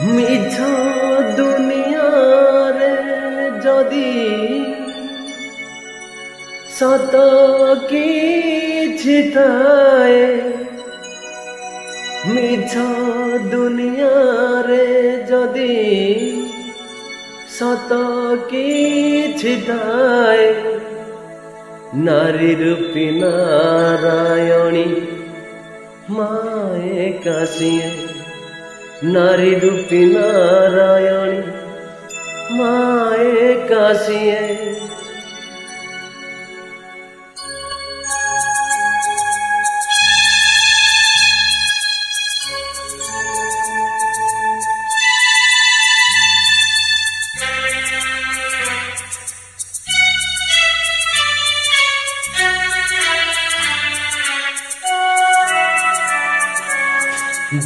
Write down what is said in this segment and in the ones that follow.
মিছ দুনিয়ারে যদি সত কিছু ଥାଏ মিছ দুনিয়ারে যদি সত কিছু ଥାଏ নারী রূপী নারায়ণী মায়ে কাশিয়ে নারী রূপী নারায়ণী মায়ে কাশিয়ে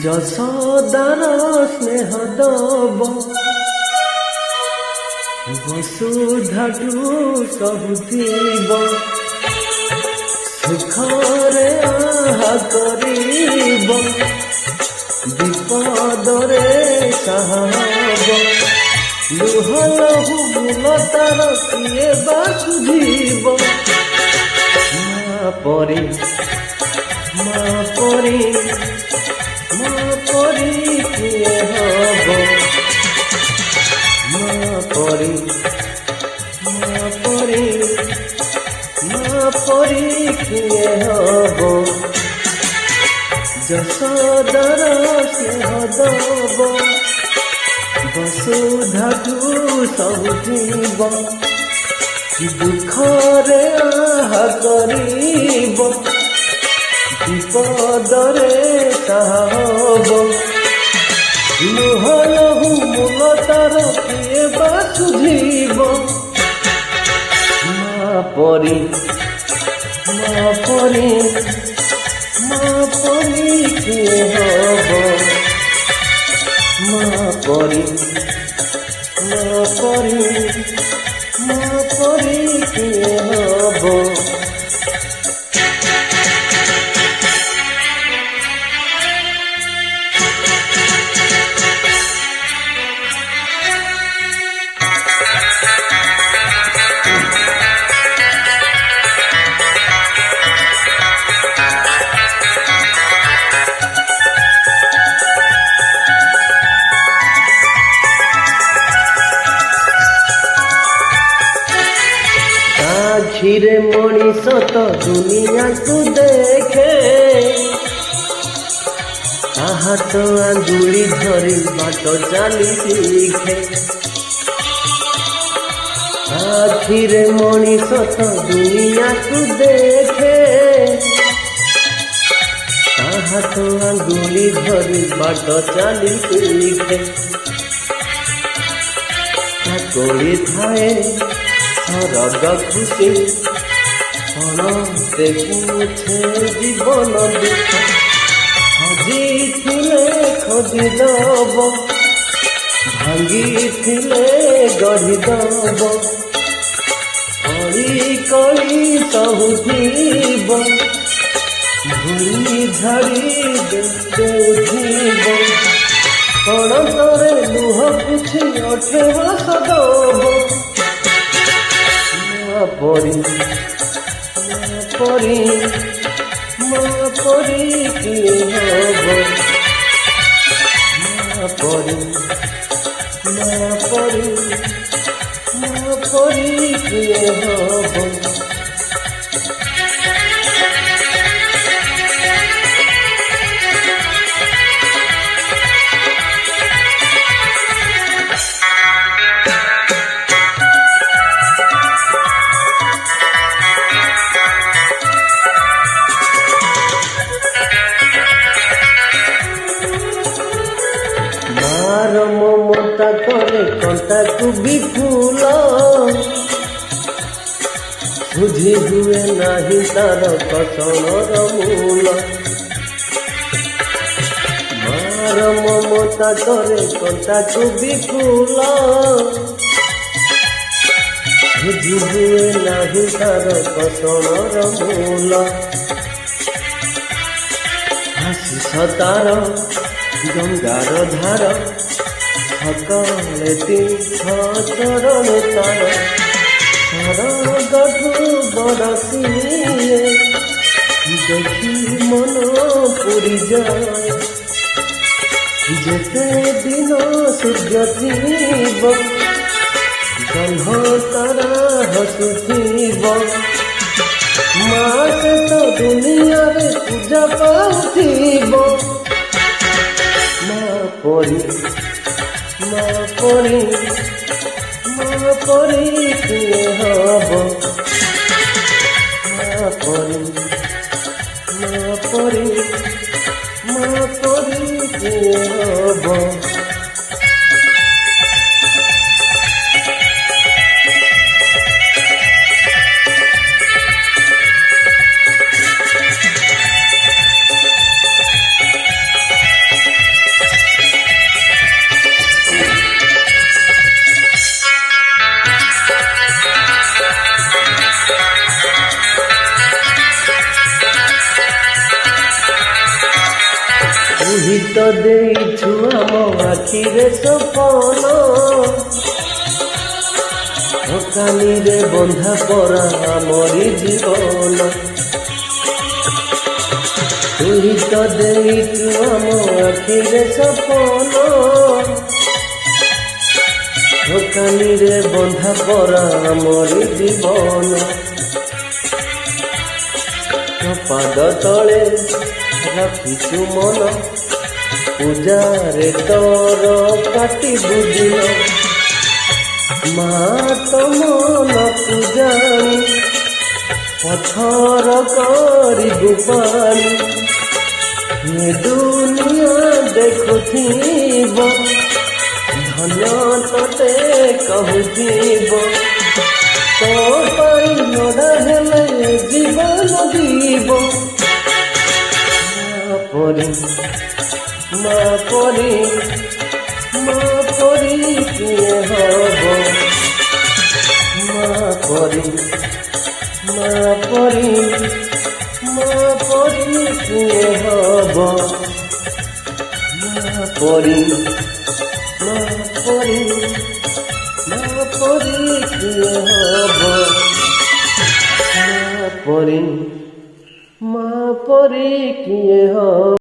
যশোদার স্নেহ দব বসুধাঠু সহুথিব সুখরে আহা করিব বিপদরে সাহাব লুহ লহু মূল তার কিଏ বা শুধিব মা পରି কিଏ হব মা পরি কিଏ হব যশোদার স্নেহ দব বসুধাঠু সহুথিব দুঃখরে আহা করিব বিপদরে সাহাব লুহ লহু মূল তার কিଏ বা শুধিব মা পରି কিଏ হব মা পରି কিଏ হব আখিরে মଣିষ তো দুনিয়াକୁ দেখে তাহা তো আঙ্গুଳି ধরি বাଟ চালি শিখে আখিরে মଣିষ তো দুনিয়াକୁ দেখে তাহা তো আঙ্গুଳି ধরি বাট চালি শিখে চাকরি ଥାଏ সরগ খুশি সনতে পুছে জীবন দুঃখ হজিছিলে খোঁজি দব ভাঙ্গিছিলে গঢ়ি দব কଳି কଳି সহুথিব ধূଳି ঝাড়ি ଦେଉଥିବ କଣତରେ ଲୁହ ପୁଛି ଅଠେ ହସ ଦବ পরি কিଏ হব মা পরি কিয়ে হব মমতা করে কন্টাକୁ বিফুল বুঝি হুଏ ନାହିଁ ତାର କଷଣର ମୂଳ ମାର ମମତା করে କଣ୍ଟାକୁ ବିଫୁଲ ବୁଝି ହୁଏ ନାହିଁ ତାର କଷଣର ମୂଳ ଆଶିଷ ତାର ଗଙ୍ଗାର ଧାର ସକାଳେ ତୀର୍ଥ ଚରଣ ତାର ସରଗଠୁ ବଡ଼ ସିଏ ଦେଖି ମନ ପୁରିଯାଏ ଯେତେ ଦିନ ସୂର୍ଯ୍ୟ ଥିବ ଜହ୍ନ ତାରା ହସୁଥିବ ମାସ ତ ଦୁନିଆରେ ପୂଜା ପାଉଥିବ ମା ପରି କିଏ ହବ ମା ପରି କିଏ ହବ। তুই তো ଦେଇଛୁ ଆମ ଆଖିରେ ସପନ ଠକାମିରେ ବନ୍ଧା ପରା ଆମରି ଜୀବନ ତୁଇ ତ ଦେଇଛୁ ଆମ ଆଖିରେ ସପନ ଠକାମିରେ ବନ୍ଧା ପରା ଆମରି ଜୀବନ ପାଦ ତଳେ ରଖିଛୁ ମନ ପୂଜାରେ ତୋର କାଟିବୁ ଦିନ ମା ତ ମନକୁ ଜାଣି ପଥର କରିବୁ ପାଣି ଏ ଦୁନିଆ ଦେଖୁଥିବ ଧନ୍ୟ ତତେ କହୁଥିବ ତୋ ପାଇଁ ନଡ଼ା ହେଲେ ଜୀବନ দিব ମା ପରି କିଏ ହବ ମା ପରି କିଏ ହବ ମା ପରି କିଏ ହବ ମା ପରି କିଏ ହବ।